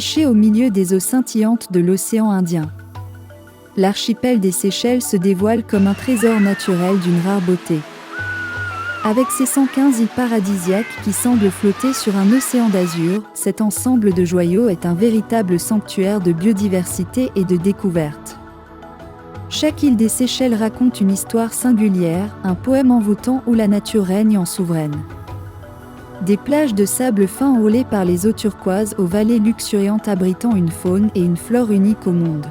niché au milieu des eaux scintillantes de l'océan Indien. L'archipel des Seychelles se dévoile comme un trésor naturel d'une rare beauté. Avec ses 115 îles paradisiaques qui semblent flotter sur un océan d'azur, cet ensemble de joyaux est un véritable sanctuaire de biodiversité et de découverte. Chaque île des Seychelles raconte une histoire singulière, un poème envoûtant où la nature règne en souveraine. Des plages de sable fin enrôlées par les eaux turquoises aux vallées luxuriantes abritant une faune et une flore uniques au monde.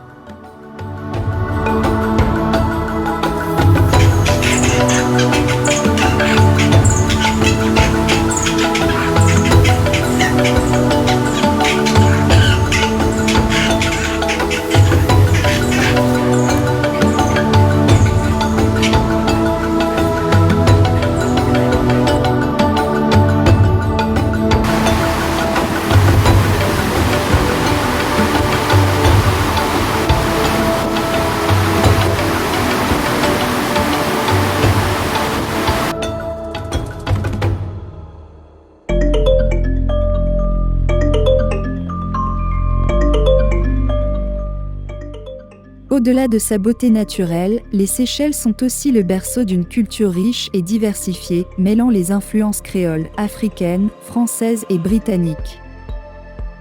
Au-delà de sa beauté naturelle, les Seychelles sont aussi le berceau d'une culture riche et diversifiée, mêlant les influences créoles, africaines, françaises et britanniques.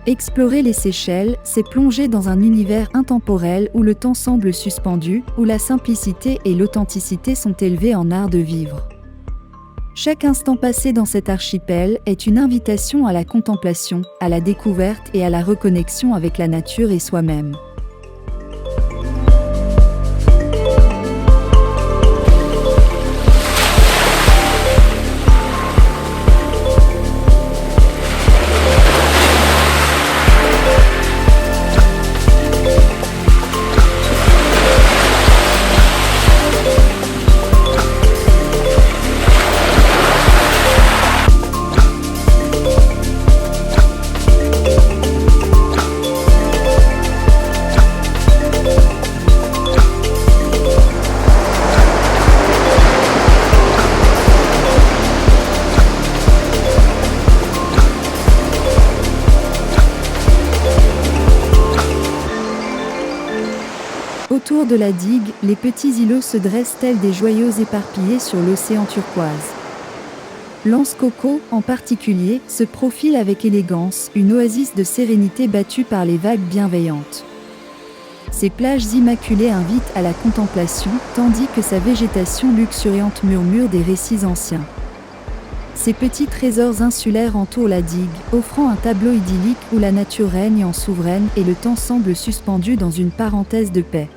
Explorer les Seychelles, c'est plonger dans un univers intemporel où le temps semble suspendu, où la simplicité et l'authenticité sont élevées en art de vivre. Chaque instant passé dans cet archipel est une invitation à la contemplation, à la découverte et à la reconnexion avec la nature et soi-même. Autour de la digue, les petits îlots se dressent tels des joyaux éparpillés sur l'océan turquoise. L'Anse Coco, en particulier, se profile avec élégance, une oasis de sérénité battue par les vagues bienveillantes. Ses plages immaculées invitent à la contemplation, tandis que sa végétation luxuriante murmure des récits anciens. Ces petits trésors insulaires entourent la digue, offrant un tableau idyllique où la nature règne en souveraine et le temps semble suspendu dans une parenthèse de paix.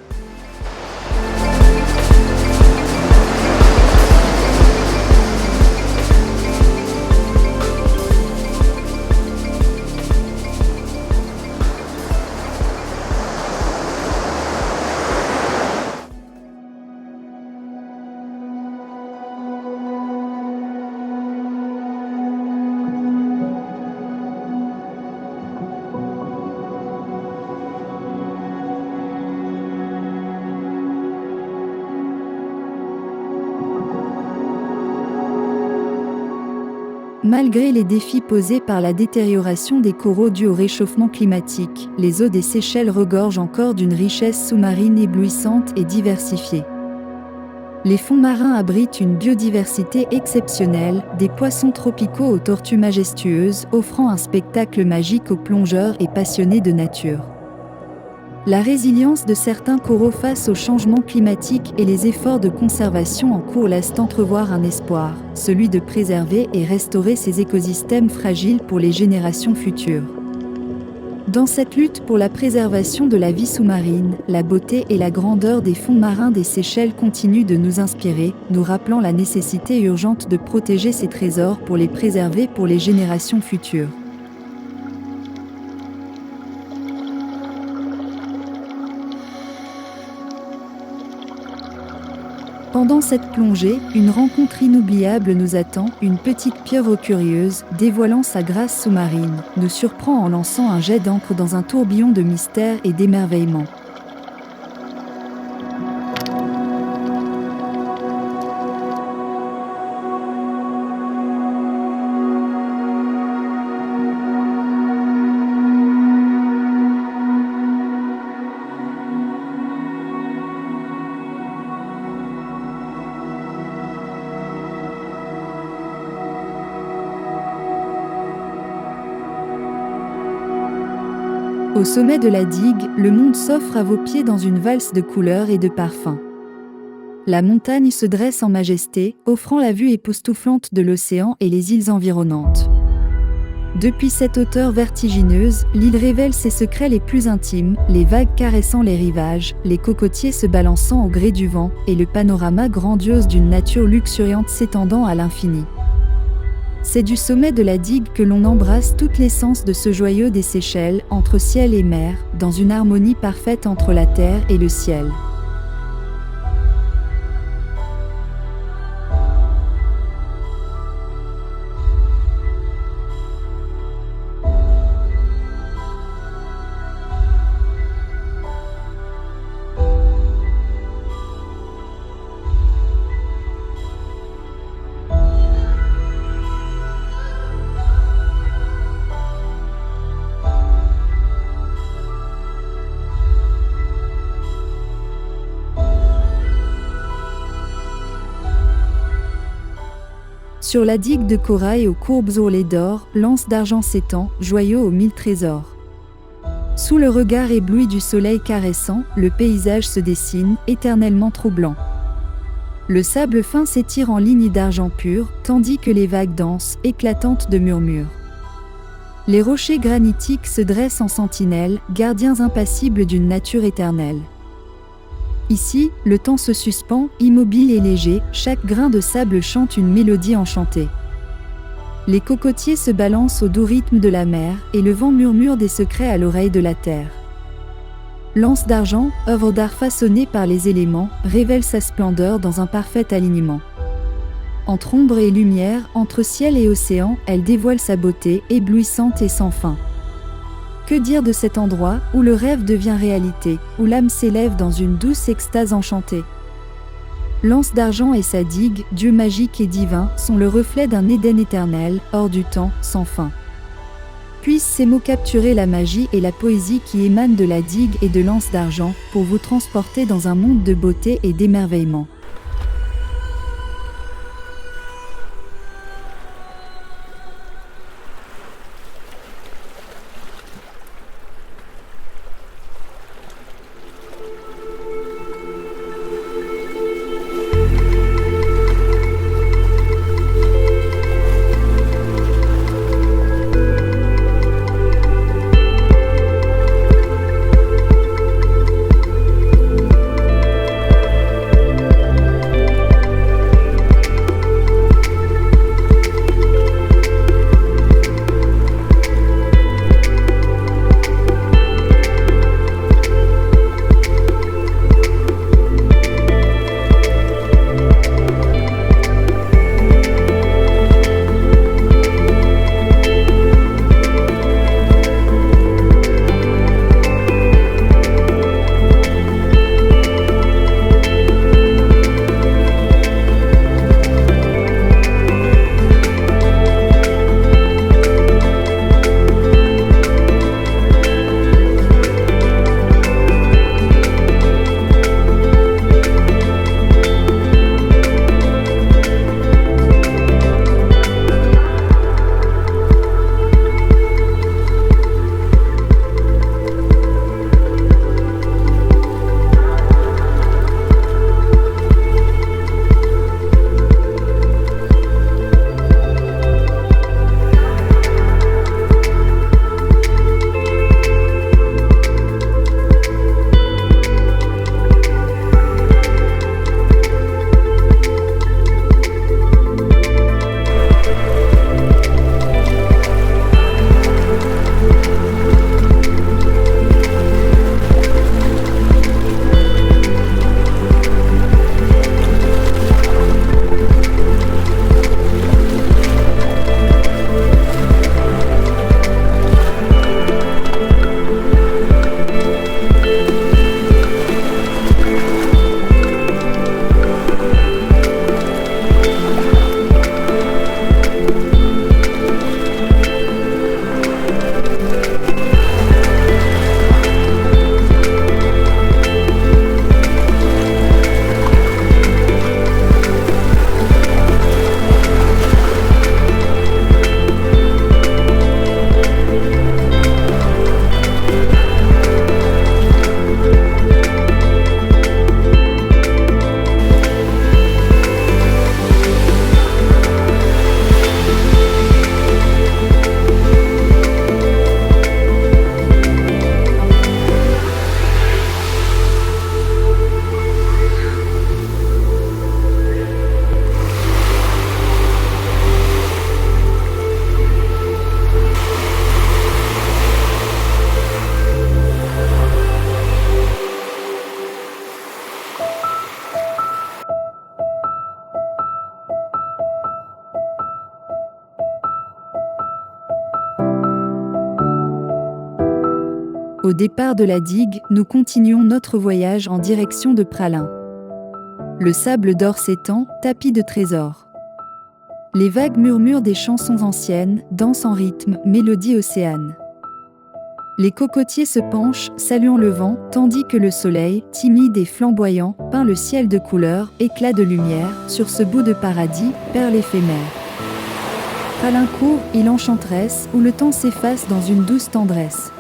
Malgré les défis posés par la détérioration des coraux dus au réchauffement climatique, les eaux des Seychelles regorgent encore d'une richesse sous-marine éblouissante et diversifiée. Les fonds marins abritent une biodiversité exceptionnelle, des poissons tropicaux aux tortues majestueuses, offrant un spectacle magique aux plongeurs et passionnés de nature. La résilience de certains coraux face au changement climatique et les efforts de conservation en cours laissent entrevoir un espoir, celui de préserver et restaurer ces écosystèmes fragiles pour les générations futures. Dans cette lutte pour la préservation de la vie sous-marine, la beauté et la grandeur des fonds marins des Seychelles continuent de nous inspirer, nous rappelant la nécessité urgente de protéger ces trésors pour les préserver pour les générations futures. Pendant cette plongée, une rencontre inoubliable nous attend, une petite pieuvre curieuse, dévoilant sa grâce sous-marine, nous surprend en lançant un jet d'encre dans un tourbillon de mystère et d'émerveillement. Au sommet de la digue, le monde s'offre à vos pieds dans une valse de couleurs et de parfums. La montagne se dresse en majesté, offrant la vue époustouflante de l'océan et les îles environnantes. Depuis cette hauteur vertigineuse, l'île révèle ses secrets les plus intimes, les vagues caressant les rivages, les cocotiers se balançant au gré du vent, et le panorama grandiose d'une nature luxuriante s'étendant à l'infini. C'est du sommet de la digue que l'on embrasse toute l'essence de ce joyau des Seychelles, entre ciel et mer, dans une harmonie parfaite entre la terre et le ciel. Sur la digue de corail aux courbes ourlées d'or, l'anse d'argent s'étend, joyau aux 1000 trésors. Sous le regard ébloui du soleil caressant, le paysage se dessine, éternellement troublant. Le sable fin s'étire en lignes d'argent pur, tandis que les vagues dansent, éclatantes de murmures. Les rochers granitiques se dressent en sentinelles, gardiens impassibles d'une nature éternelle. Ici, le temps se suspend, immobile et léger, chaque grain de sable chante une mélodie enchantée. Les cocotiers se balancent au doux rythme de la mer, et le vent murmure des secrets à l'oreille de la terre. L'anse d'argent, œuvre d'art façonnée par les éléments, révèle sa splendeur dans un parfait alignement. Entre ombre et lumière, entre ciel et océan, elle dévoile sa beauté, éblouissante et sans fin. Que dire de cet endroit, où le rêve devient réalité, où l'âme s'élève dans une douce extase enchantée? L'anse d'argent et sa digue, Dieu magique et divin, sont le reflet d'un Éden éternel, hors du temps, sans fin. Puissent ces mots capturer la magie et la poésie qui émanent de la digue et de l'anse d'argent, pour vous transporter dans un monde de beauté et d'émerveillement. Au départ de la digue, nous continuons notre voyage en direction de Pralin. Le sable d'or s'étend, tapis de trésors. Les vagues murmurent des chansons anciennes, dansent en rythme, mélodie océane. Les cocotiers se penchent, saluant le vent, tandis que le soleil, timide et flamboyant, peint le ciel de couleurs, éclats de lumière, sur ce bout de paradis, perle éphémère. Pralin court, île enchanteresse, où le temps s'efface dans une douce tendresse.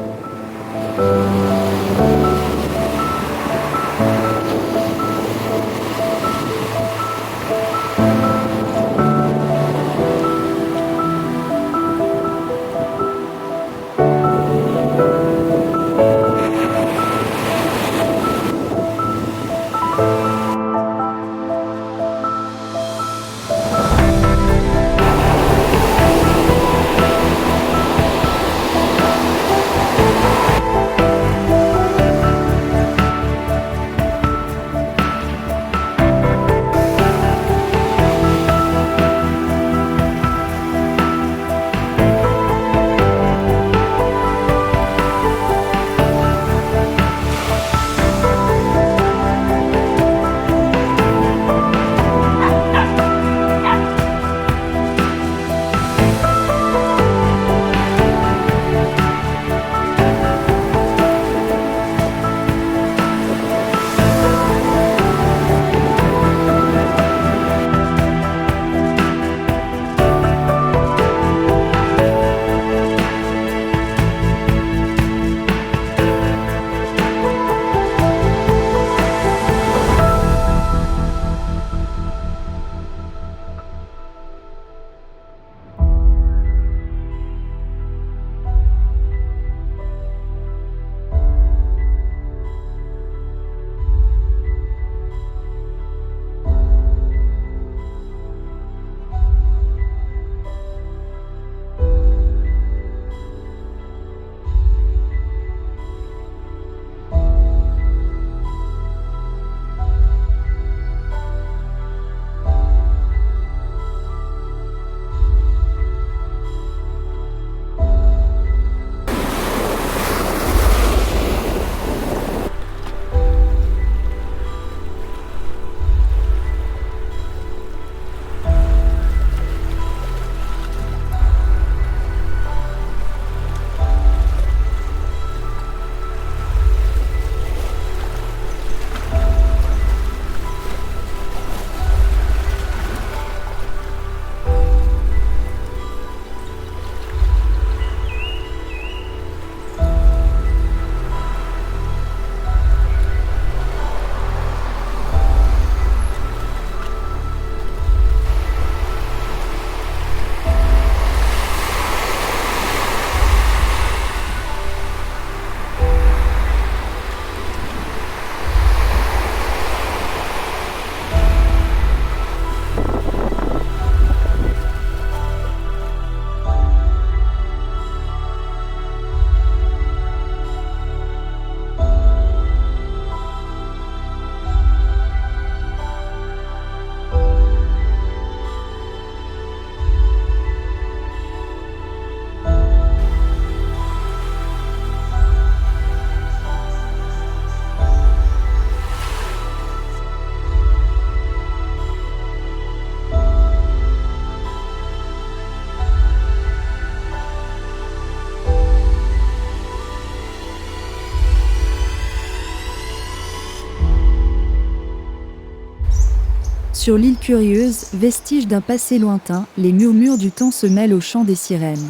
Sur l'île curieuse, vestige d'un passé lointain, les murmures du temps se mêlent au chant des sirènes.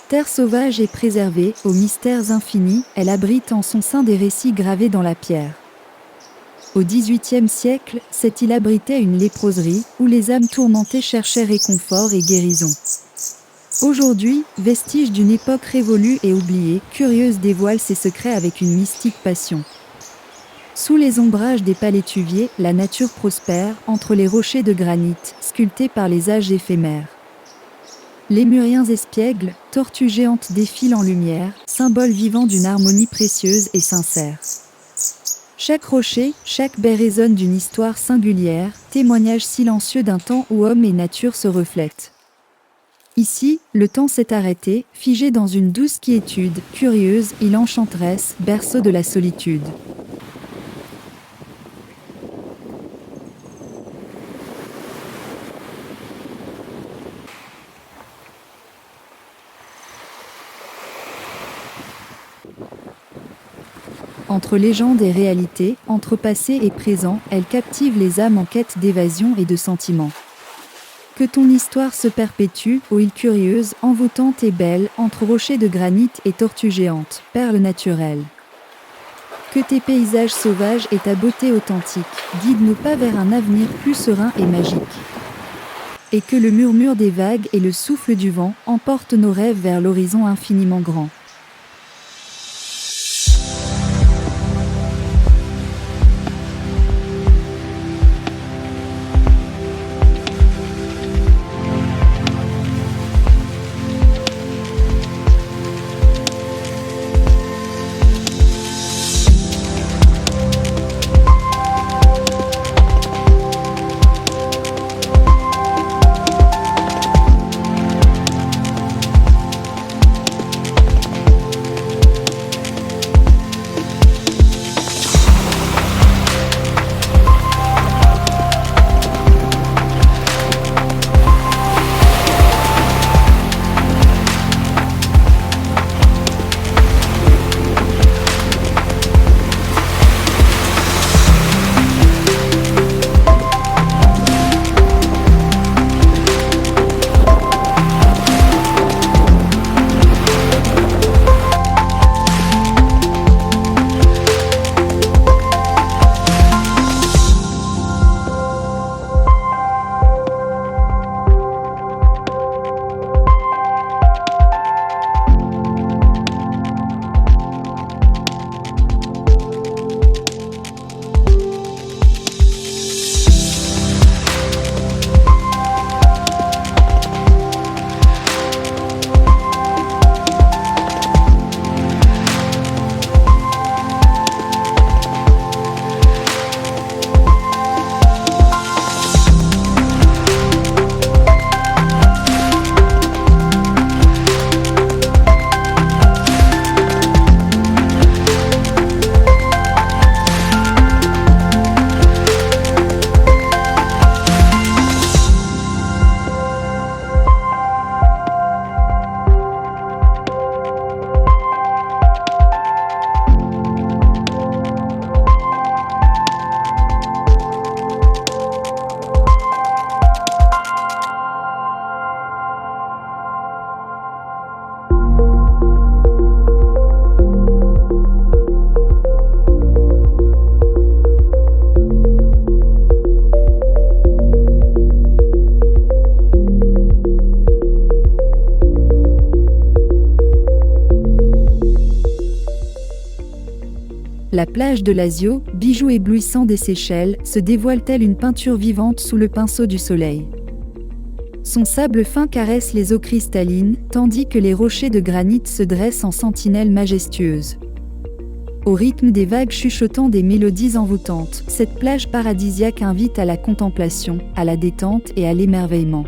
Terre sauvage et préservée, aux mystères infinis, elle abrite en son sein des récits gravés dans la pierre. Au XVIIIe siècle, cette île abritait une léproserie, où les âmes tourmentées cherchaient réconfort et guérison. Aujourd'hui, vestige d'une époque révolue et oubliée, Curieuse dévoile ses secrets avec une mystique passion. Sous les ombrages des palétuviers, la nature prospère, entre les rochers de granit, sculptés par les âges éphémères. Lémuriens espiègles, tortues géantes défilent en lumière, symboles vivants d'une harmonie précieuse et sincère. Chaque rocher, chaque baie résonne d'une histoire singulière, témoignage silencieux d'un temps où homme et nature se reflètent. Ici, le temps s'est arrêté, figé dans une douce quiétude, curieuse, île enchanteresse, berceau de la solitude. Entre légende et réalité, entre passé et présent, elle captive les âmes en quête d'évasion et de sentiments. Que ton histoire se perpétue, ô île curieuse, envoûtante et belle, entre rochers de granit et tortues géantes, perles naturelles. Que tes paysages sauvages et ta beauté authentique guident nos pas vers un avenir plus serein et magique. Et que le murmure des vagues et le souffle du vent emportent nos rêves vers l'horizon infiniment grand. La plage de Lazio, bijou éblouissant des Seychelles, se dévoile telle une peinture vivante sous le pinceau du soleil. Son sable fin caresse les eaux cristallines, tandis que les rochers de granit se dressent en sentinelles majestueuses. Au rythme des vagues chuchotant des mélodies envoûtantes, cette plage paradisiaque invite à la contemplation, à la détente et à l'émerveillement.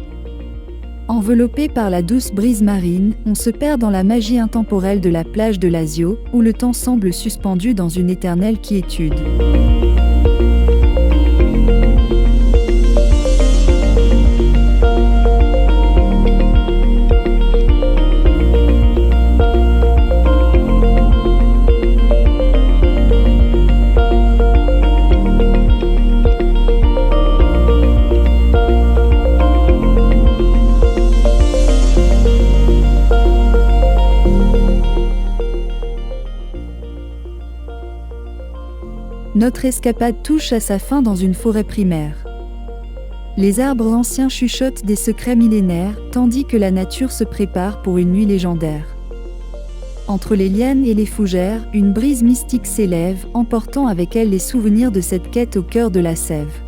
Enveloppé par la douce brise marine, on se perd dans la magie intemporelle de la plage de Lazio, où le temps semble suspendu dans une éternelle quiétude. Notre escapade touche à sa fin dans une forêt primaire. Les arbres anciens chuchotent des secrets millénaires, tandis que la nature se prépare pour une nuit légendaire. Entre les lianes et les fougères, une brise mystique s'élève, emportant avec elle les souvenirs de cette quête au cœur de la sève.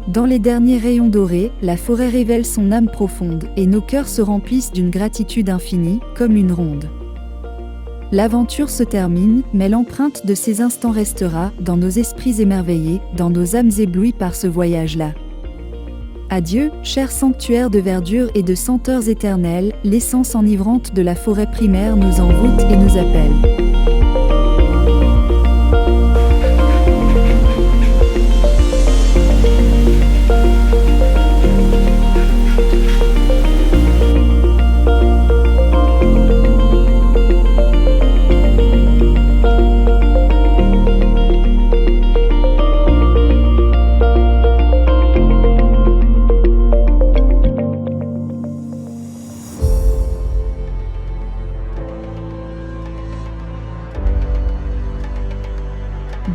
Dans les derniers rayons dorés, la forêt révèle son âme profonde, et nos cœurs se remplissent d'une gratitude infinie, comme une ronde. L'aventure se termine, mais l'empreinte de ces instants restera, dans nos esprits émerveillés, dans nos âmes éblouies par ce voyage-là. Adieu, cher sanctuaire de verdure et de senteurs éternelles, l'essence enivrante de la forêt primaire nous envoûte et nous appelle.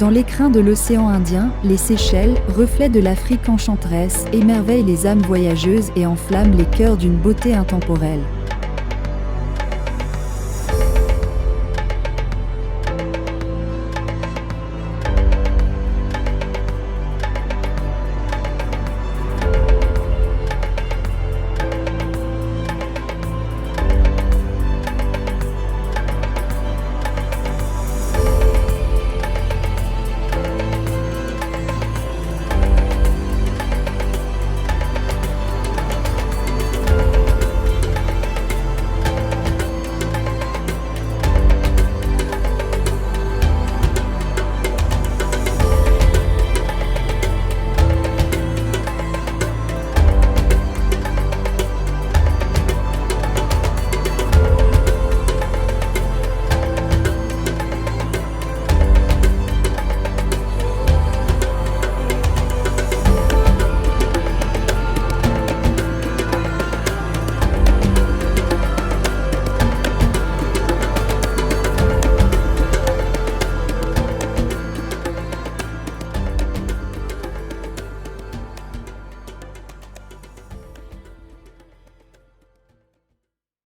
Dans l'écrin de l'océan Indien, les Seychelles, reflet de l'Afrique enchanteresse, émerveillent les âmes voyageuses et enflamment les cœurs d'une beauté intemporelle.